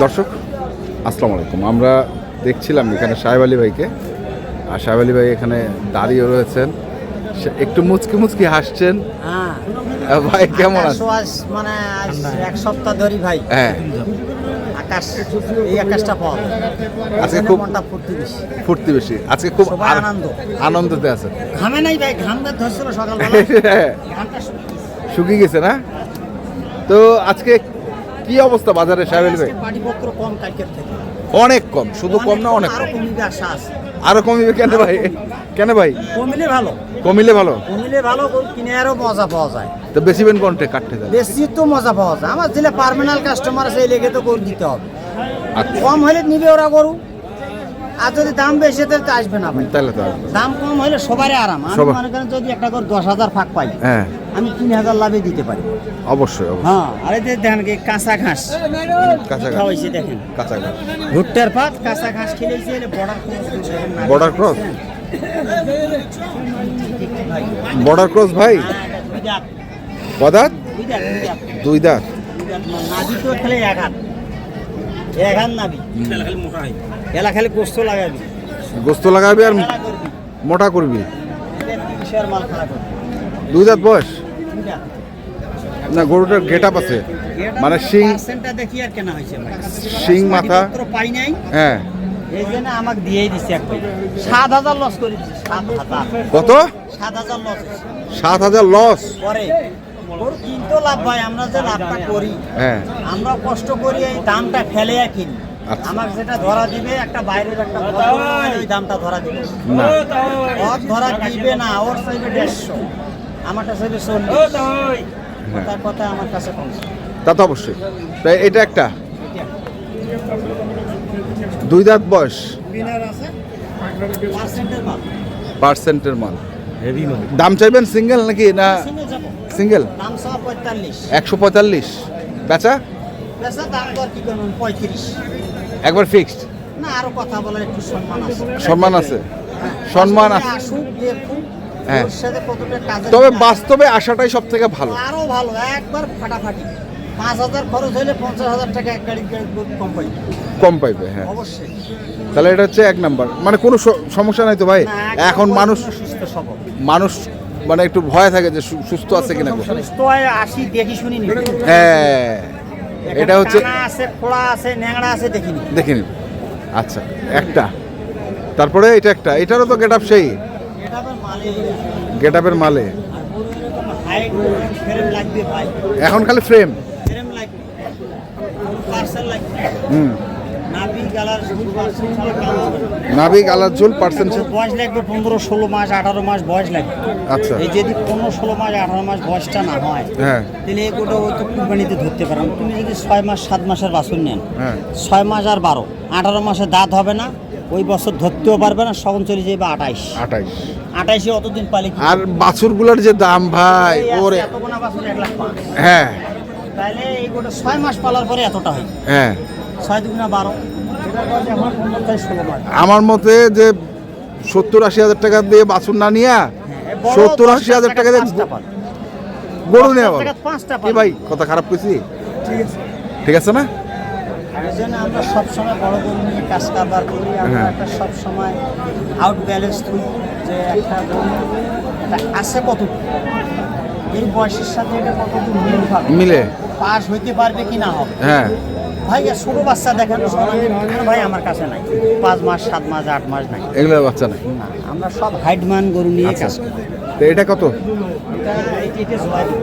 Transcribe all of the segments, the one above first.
দর্শক আসসালামু আলাইকুম। আমরা দেখছিলাম এখানে সাহেব আলী ভাইকে, আর সাহেব আলী ভাই এখানে দাঁড়িয়ে রয়েছেন, একটু মুচকি মুচকি হাসছেন। ভাই কেমন আছেন? মানে এক সপ্তাহ ধরে ভাই হ্যাঁ আকাশ, এই আকাশটা পাওয়া আজকে খুব মনটা ফুর্তি বেশি, আজকে খুব আনন্দতে আছেন। ঘামে নাই ভাই, ঘামটা ধরছিল সকালবেলা, ঘামটা শুকিয়ে গেছে না? তো আজকে কি অবস্থা বাজারে সাহেব আলী ভাই? পাটিপত্র কম কালকের থেকে, অনেক কম, শুধু কম না অনেক কম। কমিবে আশা আছে। আরো কমিবে কেন ভাই? কেন ভাই? কমিলে ভালো, কমিলে ভালো, কমিলে ভালো, কিনে আরো মজা পাওয়া যায়। তো বেশি বেন কোনটা কাটতে যায়? বেশি তো মজা পাওয়া যায়। আমার জেলা পার্মানেন্ট কাস্টমার আছে, এই লেগে তো করে দিতে হবে। আচ্ছা, কম হলে নিবে ওরা গরু, আর যদি দাম বেশি তাহলে তো আসবে না ভাই। তাহলে তো আসবে। দাম কম হলে সবারই আরাম। আমি মনে করেন যদি একটা করে 10,000 ফাঁক পাই, হ্যাঁ আমি 3,000 লাভে দিতে পারি। অবশ্যই অবশ্যই। হ্যাঁ, আরে দেখেন কি কাঁচা ঘাস কাঁচা ঘাস খাওয়াইছে, দেখেন কাঁচা ঘাস, ভুট্টার পাত কাঁচা ঘাস খেলেছে। বর্ডার ক্রস, বর্ডার ক্রস ভাই। কদাত? দুই দাঁত। নাবি তো খেলে এক হাত নাবি, এলা খালি গোস্ত লাগাবি, গোস্ত লাগাবি আর মোটা করবি। মাল খারাপ করবি। দুই দাঁত বয়স না, গরুটার গেট আপ আছে, মানে শিং দেখি আর কেনা হয়েছে শিং মাথা পাই নাই। হ্যাঁ, এই জন্য আমাকে দিয়েই দিচ্ছে এক 7,000 লস করে দিচ্ছে। 7,000 কত? 7,000 লস। 7,000 লস পরে গরু কিনতে লাভ ভাই, আমরা যে লাভটা করি, হ্যাঁ আমরা কষ্ট করি, এই দামটা ফেলে কিনি। আচ্ছা। আমাকে যেটা ধরা দিবে একটা বাইরের একটা ওই দামটা ধরা দিবে না, ওর ধরা দিবে না, ওর চাইবে 150, আমারটা চাইবে 40। তার কথা আমার কাছে কম। তা তো অবশ্যই। তাই এটা একটা দুই দাঁত বয়স, বিনার আছে, পার্সেন্টের মাল, পার্সেন্টের মাল। দাম চাইবেন সিঙ্গেল নাকি না? সিনে যাব, সিঙ্গেল দাম 45, 145, বেচা বেচা দাম দর কি করবেন 35। একবার ফিক্সড না, আরো কথা বলার একটু সম্মান আছে। সম্মান আছে, সম্মান আছে। আসুক, দেখুক হ্যাঁ। ওর সাথে কতটা কাজ। তবে বাস্তবে আসাটাই সব থেকে ভালো। আরো ভালো, একবার ফাটাফাটি। 5,000 খরচ হলে 50,000 টাকা এক গাড়ি কম পাই, কম পাইবে। হ্যাঁ, অবশ্যই। তাহলে এটা হচ্ছে এক নাম্বার। মানে কোনো সমস্যা নাই তো ভাই? না, এখন মানুষ সুস্থ সবল মানুষ মানে একটু ভয় থাকে যে সুস্থ আছে কিনা। সুস্থ হয়, আসি দেখি শুনি নি। হ্যাঁ, এটা হচ্ছে টানা আছে, খোলা আছে, ন্যাংড়া আছে, দেখিনি। দেখিনি। আচ্ছা, একটা, তারপরে এটা একটা, এটারও তো গেট আপ সেই এটা আবার মালে, গেট আপের মালে। আর গরু এরকম হাইট ফ্রেম লাগবে ভাই, এখন খালি ফ্রেম। ফ্রেম লাগবে, পার্সেল লাগবে। হুম, নাভি গালার পার্সেল ছাড়া কাজ হবে না। নাবিক আলার ঝোল পার্সেন্ট। বয়স লাগবে 15-16 মাস, 18 মাস বয়স লাগবে। আচ্ছা, এই যদি 15-16 মাস 18 মাস বয়সটা না হয়, হ্যাঁ তাহলে এগুলো ওই তো কুরবানিতে ধরতে পারেন। তুমি যদি 6 মাস 7 মাসের বাছুর নেন, হ্যাঁ 6 মাস আর 12, 18 মাসে দাঁত হবে না, ওই বছর ধরতেও পারবে না, সগন চলে যাবে 28। 28 অতদিন পালে কি? আর বাছুরগুলোর যে দাম ভাই, ওরে এতগুনা বাছুর 1,05,000। হ্যাঁ তাহলে এইগুলো 6 মাস পালার পরে এতটা হয়, হ্যাঁ। 6 দুগুণা 12, এটার বয়স এখন 15-16 মাস। আমার মতে যে 70-80 হাজার টাকা দিয়ে বাছুর না নিয়া 70-80 হাজার টাকা দিয়ে গরু নেওয়া ভালো। 5টা কি ভাই কথা খারাপ কইছি? ঠিক আছে না? এই জন্য আমরা সবসময় বড় গরু নিয়ে কাজ কারবার করি। আমরা একটা সবসময় আউট ব্যালেন্স করি যে একটা গরু এটা আছে কতটুকু, এই বয়সের সাথে এটা কতটুকু মিল পাবে, মিলে পাস হইতে পারবে কি না হবে। হ্যাঁ, ভাই ছোট বাচ্চা দেখেন, ভাই আমার কাছে নাই 5 মাস 7 মাস 8 মাস নাই, এগুলো বাচ্চা নাই। না, আমরা সব হাইটমান গরু নিয়ে কাজ করি। তো এটা কত? এটা জোড়া দিই।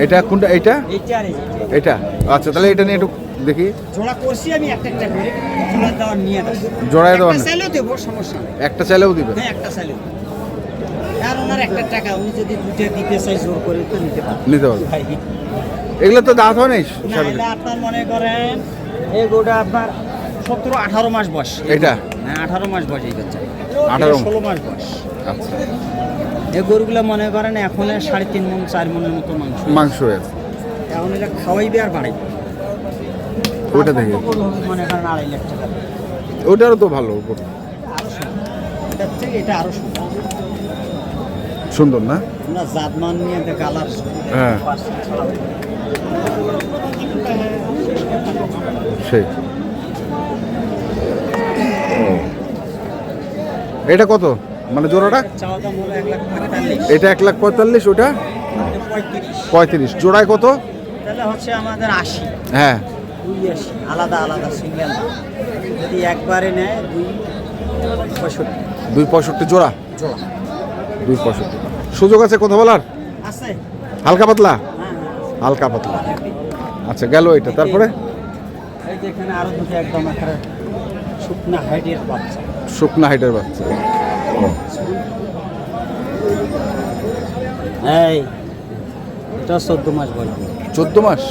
এটা কোনটা? এইটা এইটা আর এইটা এটা। আচ্ছা, তাহলে এটা নিয়ে একটু দেখি। জোড়া করছি আমি একটা একটা করে, জোড়া দেওয়ার নিয়ে আসি। জোড়ায় দেওয়া একটা না? চাইলেও দেবো, সমস্যা নেই। একটা চাইলেও দিবে? হ্যাঁ, একটা চাইলেও। আর ওনার একটা টাকা উনি যদি দুটো দিতে চাই জোর করে তো নিতে পারবেন। নিতে পারবে। ভাই এগুলো তো দাঁত হয় নাই। না, এটা আপনার মনে করেন এই গরুটা আপনার 17-18 মাস বয়স। এটা? হ্যাঁ, 18 মাস বয়স এই বাচ্চা। 18 16 মাস বয়স। আচ্ছা, এই গরুগুলো মনে করেন এখন 3.5 মণ 4 মণের মতো মাংস হয়েছে। এখন এটা খাওয়াইবে আর বাড়াইবে। ওটা দেখি, গরু হবে মনে করেন 2.5 লাখ টাকা। ওটারও তো ভালো, আরো সুন্দর, এটার থেকে এটা আরো সুন্দর। সুন্দর না? আমরা জাতমান নিয়ে কালার হ্যাঁ সেই এটা কত মানে জোড়াটা? চাওয়া দাম হলো 1,45,000। এটা 1,45,000, ওটা 35। 35। জোড়ায় কত? তাহলে হচ্ছে আমাদের 80। হ্যাঁ 82 আলাদা আলাদা সিঙ্গেল। যদি একবারে নেয় 2,65 2,65 জোড়া। জোড়া 2,65। সুযোগ আছে কথা বলার? আছে। হালকা পাতলা? হ্যাঁ হালকা পাতলা। আচ্ছা গেল এটা, তারপরে এই যে এখানে আরো দুটো একদম একটা শুকনা হাইটের বাচ্চা। শুকনা হাইটের বাচ্চা। এই এটা 14 মাস বয়স। 14 মাস?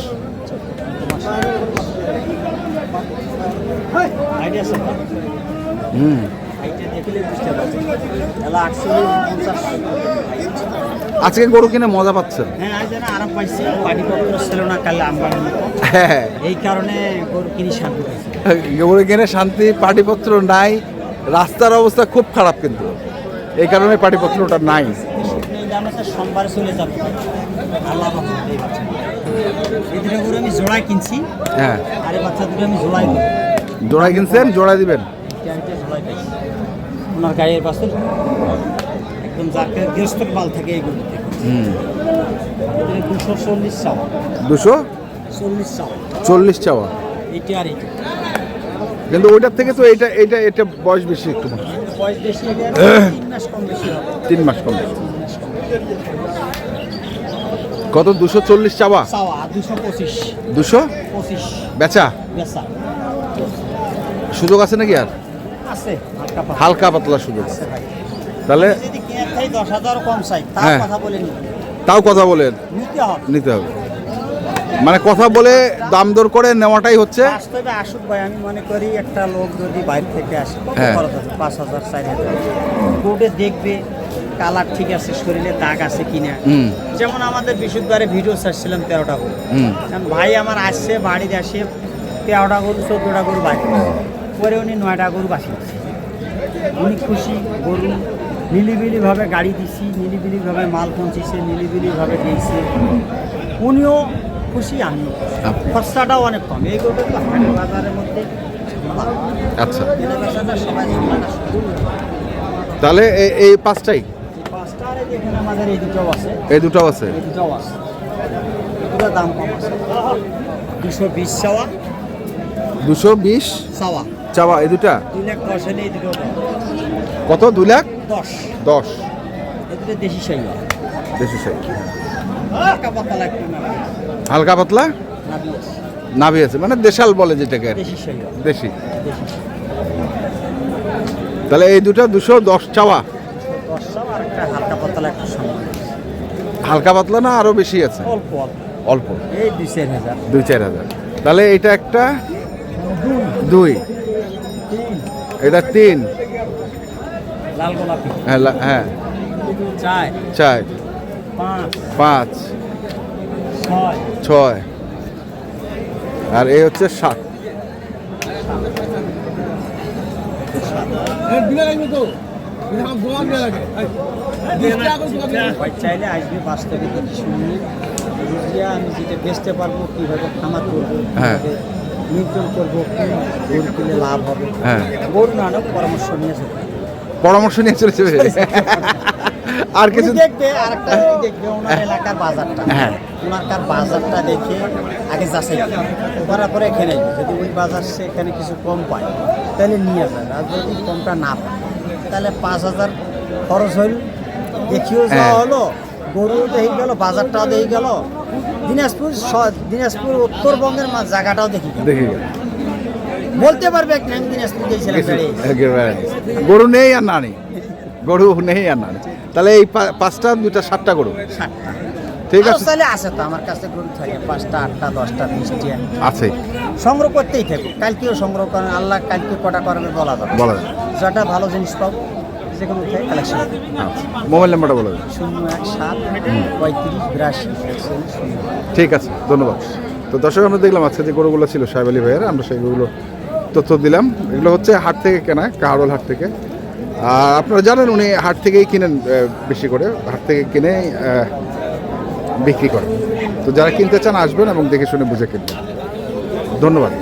আইডিয়া আছে? হুম। হাইটে দেখলে বুঝতে পারছেন। এলা 48-50। আজকে গরু কিনে মজা পাচ্ছেন? হ্যাঁ আজ যেন আরাম পাইছি। পাটিপত্র ছিল না কালে আমবাড়ির মতো। হ্যাঁ এই কারণে গরু কিনে শান্তি পাইছি। গরু কিনে শান্তি, পাটিপত্র নাই, রাস্তার অবস্থা খুব খারাপ, কিন্তু এই কারণে পাটিপত্রটা নাই। সোমবারে চলে যাবে আল্লাহ রহমতে এই বাচ্চা। এই দুটো গরু আমি জোড়ায় কিনছি। হ্যাঁ আর এই বাচ্চা দুটো আমি জোড়ায় কিনছি। জোড়ায় কিনছেন, জোড়ায় দিবেন? এটা জোড়ায় পাইছি। ওনার গায়ের বাছুর একদম যাকে গৃহস্থর মাল থাকে এই গরু থেকে। হুম। 240 চাওয়া। 240 চাওয়া। চাওয়া। এইটা আর এইটা কিন্তু ওইটার থেকে তো এটা এটা এটা বয়স বেশি একটু। বয়স বেশি, 3 মাস কম বেশি হবে। 3 মাস কম বেশি। কত? 240 চাওয়া? চাওয়া 225। 225 বেচা? বেচা সুযোগ আছে নাকি আর? আছে হালকা পাতলা। হালকা পাতলা সুযোগ আছে। আছে ভাই। তাহলে যদি কিনে খাই 10,000 কম চাই, তার হ্যাঁ। কথা বলে নিতে তাও কথা বলে হবে। নিতে হবে, মানে কথা বলে দাম দর করে নেওয়াটাই হচ্ছে। বাস্তবে আসুক ভাই, আমি মনে করি একটা লোক যদি বাইরে থেকে আসে কত হ্যাঁ। খরচ আছে? 5,000 4,000 কোর্টে দেখবে কালার ঠিক আছে, শরীরে দাগ আছে কিনা। হুম যেমন আমাদের বিশুদ্ধবারে ভিডিও ছাড়ছিলাম 13টা গরু। হুম কারণ ভাই আমার আসছে বাড়িতে আসে 13টা গরু 14টা গরু বাইরে পরে উনি 9টা গরু বাসি দিচ্ছে। উনি খুশি। গরু নিলিবিলিভাবে গাড়ি দিছি, নিলিবিলিভাবে মাল পৌঁছেছে, নিলিবিলিভাবে দিয়েছে। উনিও খুশি, আমিও খুশি। খরচাটাও অনেক কম। এই গরুটা তো হাট বাজারের মধ্যে ভালো। আচ্ছা কেনা বেচাটা সবাই ঝামেলা শুরু। তাহলে এই পাঁচটাই? এই পাঁচটা আর এই যে এখানে আমাদের এই দুটোও আছে। এই দুটো আছে? এই দুটোও আছে। এগুলোর দাম কম আছে। 220 চাওয়া। 220 চাওয়া চাওয়া এই দুটা? 2,10,000 হলে এই দুটো দাম কত? 10। 2,10,000 এই দুটো দেশি সাই। দেশি সাই। হালকা পাতা লাগবে না। হালকা পাতলা নাভি আছে। নাভি আছে, মানে দেশাল বলে যেটাকে আর কি। দেশি সাই। দেশি। দেশি সাই। তাহলে এই দুটো 210 চাওয়া। 10 চাওয়া আর একটা হালকা পাতলা একটা সম্মান। হালকা পাতলা না আরো বেশি আছে? অল্প অল্প। অল্প। এই 2,000-4,000। 2-4 হাজার। তাহলে এটা একটা 2, এটা 3। লাল গোলাপি। হ্যাঁ হ্যাঁ 4 4 5 5 6 6 আর এই হচ্ছে 7। ভাই চাইলে আসবে বাস্তবে দেখি শুনি বুঝলে আমি যেটা বেচতে পারবো, কীভাবে খামার করবো, হ্যাঁ। কীভাবে নির্জন করবো, কি গরু কিনলে লাভ হবে। হ্যাঁ গরু না হোক পরামর্শ নিয়ে আসে। পরামর্শ নিয়ে চলে যাবে। আর কিছু দেখবে আর একটা দেখবে ওনার এলাকার বাজারটা। হ্যাঁ। ওনারকার বাজারটা দেখে আগে যাচাই করার পরে এখানে যদি ওই বাজার সে এখানে কিছু কম পায় তাহলে নিয়ে যাবে। আর যদি কমটা না পায় তাহলে 5,000 খরচ হইল, দেখিও যাওয়া হলো, গরু দেখে গেল, বাজারটাও দেখে গেল, দিনাজপুর উত্তরবঙ্গের জায়গাটাও দেখি গেল। দেখি গেল। বলতে পারবে এক আমি দিনাজপুর গিয়েছিলাম বেড়ে। একেবারে। গরু নেই আর না নেই, গরু নেই আর না নেই। তাহলে এই 5টা 2টা 7টা গরু। 7টা ঠিক আছে, তাহলে আছে তো আমার কাছে গরু থাকে 5টা 8টা 10টা 20টা আছে। সংগ্রহ করতেই থাকবো। কালকেও সংগ্রহ করেন, আল্লাহ কালকে কটা করবে বলা যাবে। বলা যায়। যেটা ভালো জিনিস পাবো যে কোনো থেকে কালেকশন। মোবাইল নাম্বারটা বলে দেন। 017-35-82-0। ঠিক আছে, ধন্যবাদ। তো দর্শক আমরা দেখলাম আজকে যে গরুগুলো ছিল সাহেব আলী ভাইয়ের, আমরা সেই গরুগুলো তথ্য দিলাম। এগুলো হচ্ছে হাট থেকে কেনা, কাহারোল হাট থেকে। আর আপনারা জানেন উনি হাট থেকেই কিনেন, বেশি করে হাট থেকে কিনে বিক্রি করেন। তো যারা কিনতে চান আসবেন এবং দেখে শুনে বুঝে কিনবেন। ধন্যবাদ।